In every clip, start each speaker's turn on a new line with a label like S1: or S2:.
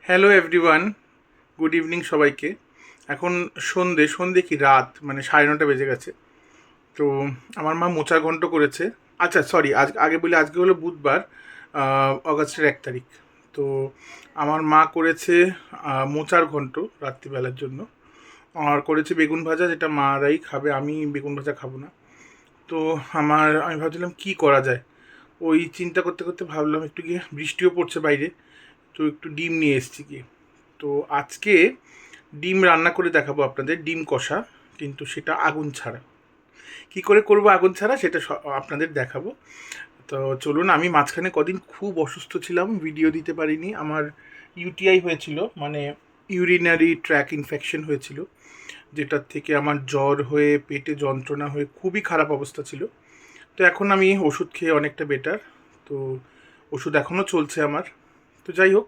S1: Hello everyone, good evening সবাইকে। এখন সন্ধে কি রাত, মানে 9:30 বেজে গেছে। তো আমার মা মোচার ঘন্ট করেছে। আচ্ছা সরি, আগে বলি, আজকে হলো বুধবার, অগাস্টের 1 তারিখ। তো আমার মা করেছে মোচার ঘন্ট রাত্রিবেলার জন্য, আর করেছে বেগুন ভাজা, যেটা মারাই খাবে, আমি বেগুন ভাজা খাবো না। তো আমি ভাবছিলাম কি করা যায়, ওই চিন্তা করতে করতে ভাবলাম একটু গিয়ে, বৃষ্টিও পড়ছে বাইরে, তো একটু ডিম নিয়ে এসেছি গিয়ে। তো আজকে ডিম রান্না করে দেখাবো আপনাদের, ডিম কষা, কিন্তু সেটা আগুন ছাড়া। কি করে করব আগুন ছাড়া সেটা আপনাদের দেখাবো। তো চলুন। আমি মাঝখানে কদিন খুব অসুস্থ ছিলাম, ভিডিও দিতে পারিনি। আমার ইউটিআই হয়েছিল, মানে ইউরিনারি ট্র্যাক ইনফেকশন হয়েছিল, যেটার থেকে আমার জ্বর হয়ে পেটে যন্ত্রণা হয়ে খুবই খারাপ অবস্থা ছিল। তো এখন আমি ওষুধ খেয়ে অনেকটা বেটার। তো ওষুধ এখনও চলছে আমার। তো যাই হোক,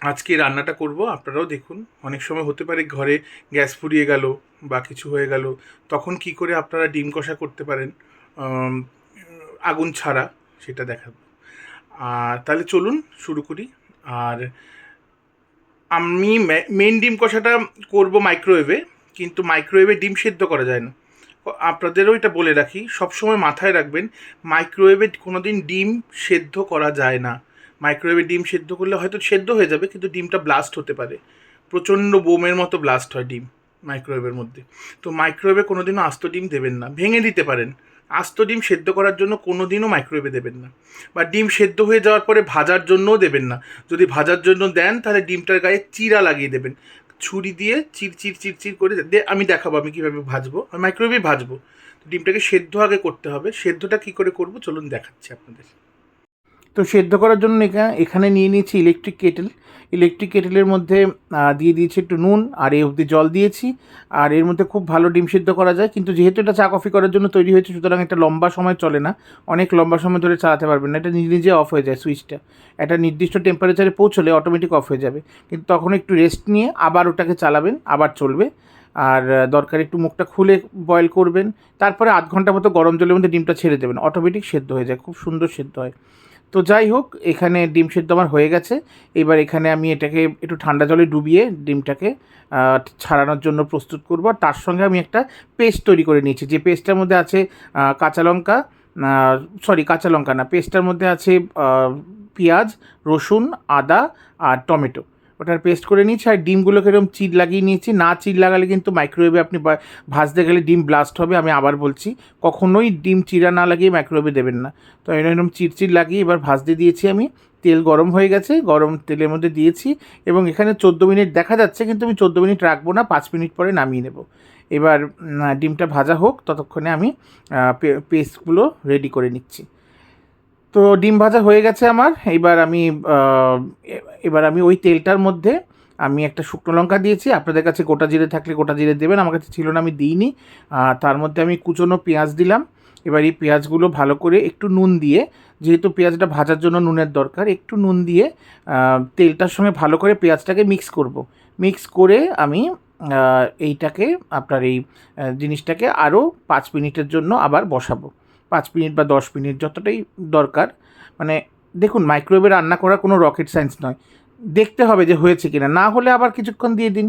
S1: আজকে রান্নাটা করব, আপনারাও দেখুন। অনেক সময় হতে পারে ঘরে গ্যাস ফুরিয়ে গেল বা কিছু হয়ে গেল, তখন কি করে আপনারা ডিম কষা করতে পারেন আগুন ছাড়া, সেটা দেখাবো। আর তাহলে চলুন শুরু করি। আর আমি মেন ডিম কষাটা করব মাইক্রোওয়েভে, কিন্তু মাইক্রোওয়েভে ডিম সেদ্ধ করা যায় না। আপনাদেরও এটা বলে রাখি, সবসময় মাথায় রাখবেন, মাইক্রোওয়েভে কোনো দিন ডিম সেদ্ধ করা যায় না। মাইক্রোওয়েভে ডিম সেদ্ধ করলে হয়তো সেদ্ধ হয়ে যাবে, কিন্তু ডিমটা ব্লাস্ট হতে পারে, প্রচণ্ড বোমের মতো ব্লাস্ট হয় ডিম মাইক্রোওয়েভের মধ্যে। তো মাইক্রোওয়েভে কোনো দিনও আস্ত ডিম দেবেন না, ভেঙে দিতে পারেন। আস্ত ডিম সেদ্ধ করার জন্য কোনো দিনও মাইক্রোওয়েভে দেবেন না, বা ডিম সেদ্ধ হয়ে যাওয়ার পরে ভাজার জন্যও দেবেন না। যদি ভাজার জন্য দেন তাহলে ডিমটার গায়ে চিরা লাগিয়ে দেবেন, ছুরি দিয়ে চির চির চির চির করে আমি দেখাবো আমি কীভাবে ভাজবো, আমি মাইক্রোওয়েভে ভাজবো। ডিমটাকে সেদ্ধ আগে করতে হবে। সেদ্ধটা কী করে করব চলুন দেখাচ্ছি আপনাদের। তো সেদ্ধ করার জন্য এখানে নিয়ে নিয়েছি ইলেকট্রিক কেটেল। ইলেকট্রিক কেটেলের মধ্যে দিয়ে দিয়েছি একটু নুন, আর এই অবধি জল দিয়েছি। আর এর মধ্যে খুব ভালো ডিম সেদ্ধ করা যায়, কিন্তু যেহেতু এটা চা কফি করার জন্য তৈরি হয়েছে, সুতরাং এটা লম্বা সময় চলে না, অনেক লম্বা সময় ধরে চালাতে পারবেন না। এটা নিজে নিজে অফ হয়ে যায়, সুইচটা একটা নির্দিষ্ট টেম্পারেচারে পৌঁছলে অটোমেটিক অফ হয়ে যাবে। কিন্তু তখন একটু রেস্ট নিয়ে আবার ওটাকে চালাবেন, আবার চলবে। আর দরকার একটু মুখটা খুলে বয়েল করবেন, তারপরে আধ ঘন্টা মতো গরম জলের মধ্যে ডিমটা ছেড়ে দেবেন, অটোমেটিক সেদ্ধ হয়ে যায়, খুব সুন্দর সেদ্ধ হয়। তো যাই হোক, এখানে ডিম সেদ্ধ আমার হয়ে গেছে। এবার এখানে আমি এটাকে একটু ঠান্ডা জলে ডুবিয়ে ডিমটাকে ছাড়ানোর জন্য প্রস্তুত করব। আর তার সঙ্গে আমি একটা পেস্ট তৈরি করে নিয়েছি, যে পেস্টটার মধ্যে আছে কাঁচা লঙ্কা, কাঁচা লঙ্কা না, পেস্টটার মধ্যে আছে পেঁয়াজ, রসুন, আদা আর টমেটো, ওটার পেস্ট করে নিয়েছি। আর ডিমগুলোকে এরকম চির লাগিয়ে নিয়েছি। না চির লাগালে কিন্তু মাইক্রোওয়েভে আপনি ভাজতে গেলে ডিম ব্লাস্ট হবে। আমি আবার বলছি, কখনোই ডিম চিরা না লাগিয়ে মাইক্রোওয়েভে দেবেন না। তো এরকম চিরচির লাগিয়ে এবার ভাজতে দিয়েছি আমি। তেল গরম হয়ে গেছে, গরম তেলের মধ্যে দিয়েছি, এবং এখানে 14 মিনিট দেখা যাচ্ছে, কিন্তু আমি 14 মিনিট রাখবো না, 5 মিনিট পরে নামিয়ে নেব। এবার ডিমটা ভাজা হোক, ততক্ষণে আমি পেস্টগুলো রেডি করে নিচ্ছি। তো ডিম ভাজা হয়ে গেছে আমার। এবার আমি ওই তেলটার মধ্যে আমি একটা শুকনো লঙ্কা দিয়েছি। আপনাদের কাছে গোটা জিরে থাকলে গোটা জিরে দেবেন, আমার কাছে ছিল না, আমি দিইনি। তার মধ্যে আমি কুচনো পেঁয়াজ দিলাম। এবার এই পেঁয়াজগুলো ভালো করে একটু নুন দিয়ে, যেহেতু পেঁয়াজটা ভাজার জন্য নুনের দরকার, একটু নুন দিয়ে তেলটার সঙ্গে ভালো করে পেঁয়াজটাকে মিক্স করব। মিক্স করে আমি এইটাকে আপনার এই জিনিসটাকে আরও 5 মিনিটের জন্য আবার বসাবো। 5 মিনিট বা 10 মিনিট, যতটাই দরকার। মানে দেখুন, মাইক্রোওয়েভে রান্না করা কোনো রকেট সায়েন্স নয়, দেখতে হবে যে হয়েছে কিনা, না হলে আবার কিছুক্ষণ দিয়ে দিন,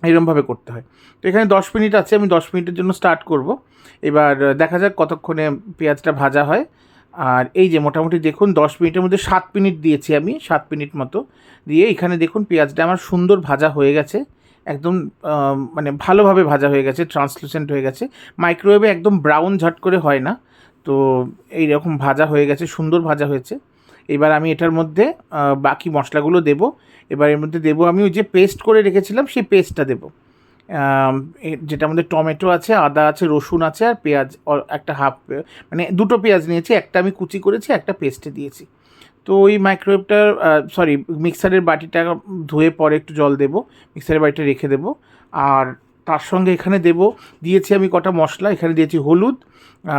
S1: এরকমভাবে করতে হয়। তো এখানে 10 মিনিট আছে, আমি 10 মিনিটের জন্য স্টার্ট করব। এবার দেখা যাক কতক্ষণে পেঁয়াজটা ভাজা হয়। আর এই যে মোটামুটি দেখুন 10 মিনিটের মধ্যে 7 মিনিট দিয়েছি আমি, 7 মিনিট মতো দিয়ে এখানে দেখুন পেঁয়াজটা আমার সুন্দর ভাজা হয়ে গেছে, একদম মানে ভালোভাবে ভাজা হয়ে গেছে, ট্রান্সলুসেন্ট হয়ে গেছে। মাইক্রোওয়েভে একদম ব্রাউন ঝট করে হয় না। তো এইরকম ভাজা হয়ে গেছে, সুন্দর ভাজা হয়েছে। এবার আমি এটার মধ্যে বাকি মশলাগুলো দেব। এবার এর মধ্যে দেবো আমি ওই যে পেস্ট করে রেখেছিলাম, সেই পেস্টটা দেবো, যেটার মধ্যে টমেটো আছে, আদা আছে, রসুন আছে, আর পেঁয়াজ একটা মানে 2টো পেঁয়াজ নিয়েছি, একটা আমি কুচি করেছি, একটা পেস্টে দিয়েছি। তো ওই মাইক্রোওয়েভটার মিক্সারের বাটিটা ধুয়ে পরে একটু জল দেবো, মিক্সারের বাটিটা রেখে দেবো। আর তার সঙ্গে এখানে দিয়েছি আমি কটা মশলা। এখানে দিয়েছি হলুদ,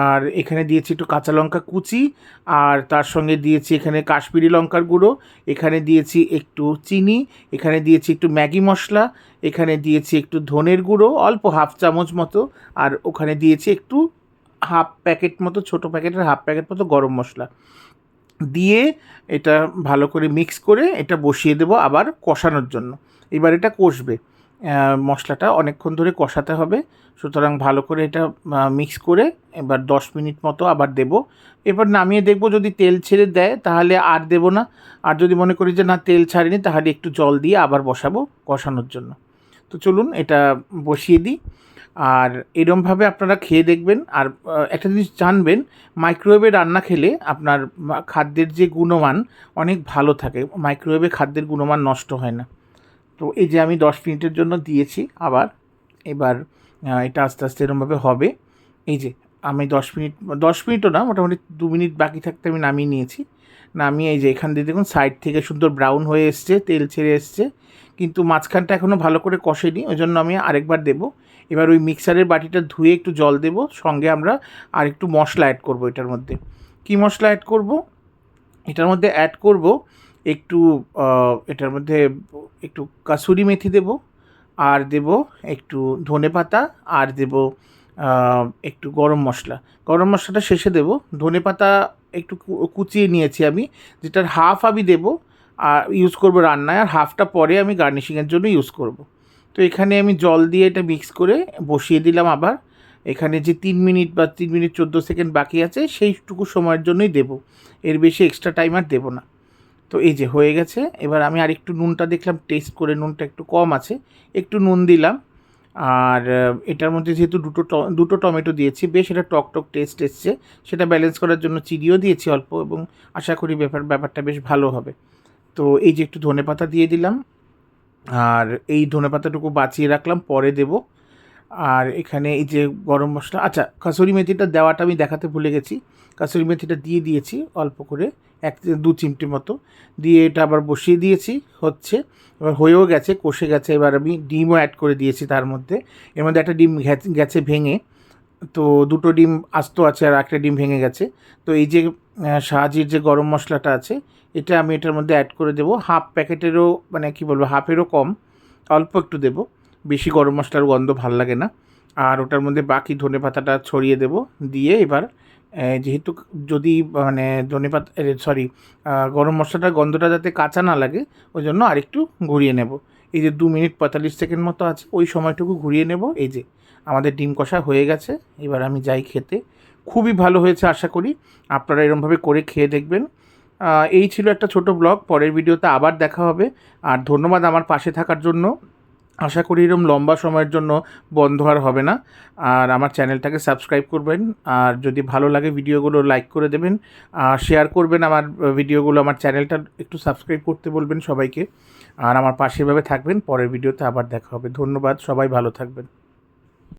S1: আর এখানে দিয়েছি একটু কাঁচা লঙ্কা কুচি, আর তার সঙ্গে দিয়েছি এখানে কাশ্মীরি লঙ্কার গুঁড়ো, এখানে দিয়েছি একটু চিনি, এখানে দিয়েছি একটু ম্যাগি মশলা, এখানে দিয়েছি একটু ধনের গুঁড়ো অল্প 1/2 চামচ মতো, আর ওখানে দিয়েছি একটু 1/2 প্যাকেট মতো, ছোটো প্যাকেটের 1/2 প্যাকেট মতো গরম মশলা। দিয়ে এটা ভালো করে মিক্স করে এটা বসিয়ে দেবো আবার কষানোর জন্য। এবার এটা কষবে, মশলাটা অনেকক্ষণ ধরে কষাতে হবে, সুতরাং ভালো করে এটা মিক্স করে এবার 10 মিনিট মতো আবার দেবো। এবার নামিয়ে দেখবো যদি তেল ছেড়ে দেয় তাহলে আর দেবো না, আর যদি মনে করি যে না তেল ছাড়েনি তাহলে একটু জল দিয়ে আবার বসাবো কষানোর জন্য। তো চলুন এটা বসিয়ে দিই। আর এরমভাবে আপনারা খেয়ে দেখবেন। আর একটা জিনিস জানবেন, মাইক্রোওয়েভে রান্না খেলে আপনার খাদ্যের যে গুণমান অনেক ভালো থাকে, মাইক্রোওয়েভে খাদ্যের গুণমান নষ্ট হয় না। তো এই যে আমি 10 মিনিটের জন্য দিয়েছি আবার, এবার এটা আস্তে আস্তে এরমভাবে হবে। এই যে আমি 10 মিনিটও না, মোটামুটি 2 মিনিট বাকি থাকতে আমি নামিয়ে নিয়েছি। নামিয়ে এই যে এখান দিয়ে দেখুন সাইড থেকে সুন্দর ব্রাউন হয়ে এসছে, তেল ছেড়ে এসছে, কিন্তু মাঝখানটা এখনও ভালো করে কষেনি, ওই জন্য আমি আরেকবার দেবো। এবার ওই মিক্সারের বাটিটা ধুয়ে একটু জল দেবো, সঙ্গে আমরা আর একটু মশলা অ্যাড করব এটার মধ্যে। কী মশলা অ্যাড করব? এটার মধ্যে অ্যাড করব একটু এটার মধ্যে একটু কাসুরি মেথি দেব, আর দেব একটু ধনেপাতা, আর দেব একটু গরম মশলা। গরম মশলাটা শেষে দেব। ধনেপাতা একটু কুচিয়ে নিয়েছি আমি, যেটার হাফ আমি দেবো আর ইউজ করব রান্নায়, আর হাফটা পরে আমি গার্নিশিংয়ের জন্য ইউজ করব। তো এখানে আমি জল দিয়ে এটা মিক্স করে বসিয়ে দিলাম আবার। এখানে যে 3 মিনিট বা 3 মিনিট 14 সেকেন্ড বাকি আছে সেইটুকু সময়ের জন্যই দেবো, এর বেশি এক্সট্রা টাইম আর দেবো না। তো এই যে হয়ে গেছে। এবার আমি আর একটু নুনটা দেখলাম, টেস্ট করে নুনটা একটু কম আছে, একটু নুন দিলাম। আর এটার মধ্যে যেহেতু দুটো টমেটো দিয়েছি, বেশ এটা টক টক টেস্ট এসছে, সেটা ব্যালেন্স করার জন্য চিনিও দিয়েছি অল্প, এবং আশা করি ব্যাপারটা বেশ ভালো হবে। তো এই যে একটু ধনেপাতা দিয়ে দিলাম, আর এই ধনেপাতাটুকু বাঁচিয়ে রাখলাম, পরে দেবো। আর এখানে এই যে গরম মশলা, আচ্ছা কাসুরি মেথিটা দেওয়াটা আমি দেখাতে ভুলে গেছি, কাসুরি মেথিটা দিয়ে দিয়েছি অল্প করে, 1-2 চিমটি মতো দিয়ে এটা আবার বসিয়ে দিয়েছি, হচ্ছে। এবার হয়েও গেছে, কষে গেছে। এবার আমি ডিমও অ্যাড করে দিয়েছি তার মধ্যে, এর মধ্যে একটা ডিম গেছে ভেঙে, তো 2টো ডিম আস্ত আছে আর একটা ডিম ভেঙে গেছে। তো এই যে শাহজির যে গরম মশলাটা আছে, এটা আমি এটার মধ্যে অ্যাড করে দেবো, হাফ প্যাকেটেরও মানে কী বলবো, হাফেরও কম, অল্প একটু দেবো, বেশি গরম মশলার গন্ধ ভাল লাগে না। আর ওটার মধ্যে বাকি ধনেপাতাটা ছড়িয়ে দেবো, দিয়ে এবার যেহেতু যদি মানে গরম মশলাটার গন্ধটা যাতে কাঁচা না লাগে, ওই জন্য আরেকটু ঘুরিয়ে নেব। এই যে 2 মিনিট 45 সেকেন্ড মতো আছে, ওই সময়টুকু ঘুরিয়ে নেব। এই যে আমাদের ডিম কষা হয়ে গেছে, এবার আমি যাই খেতে। খুবই ভালো হয়েছে, আশা করি আপনারা এরমভাবে করে খেয়ে দেখবেন। এই ছিল একটা ছোট ব্লগ, পরের ভিডিওতে আবার দেখা হবে। আর ধন্যবাদ আমার পাশে থাকার জন্য। আশা করি এরকম লম্বা সময়ের জন্য বন্ধ আর হবে না। আর আমার চ্যানেলটাকে সাবস্ক্রাইব করবেন, আর যদি ভালো লাগে ভিডিওগুলো লাইক করে দেবেন, শেয়ার করবেন আমার ভিডিওগুলো, আমার চ্যানেলটা একটু সাবস্ক্রাইব করতে বলবেন সবাইকে, আর আমার পাশে এভাবে থাকবেন। পরের ভিডিওতে আবার দেখা হবে। ধন্যবাদ, সবাই ভালো থাকবেন।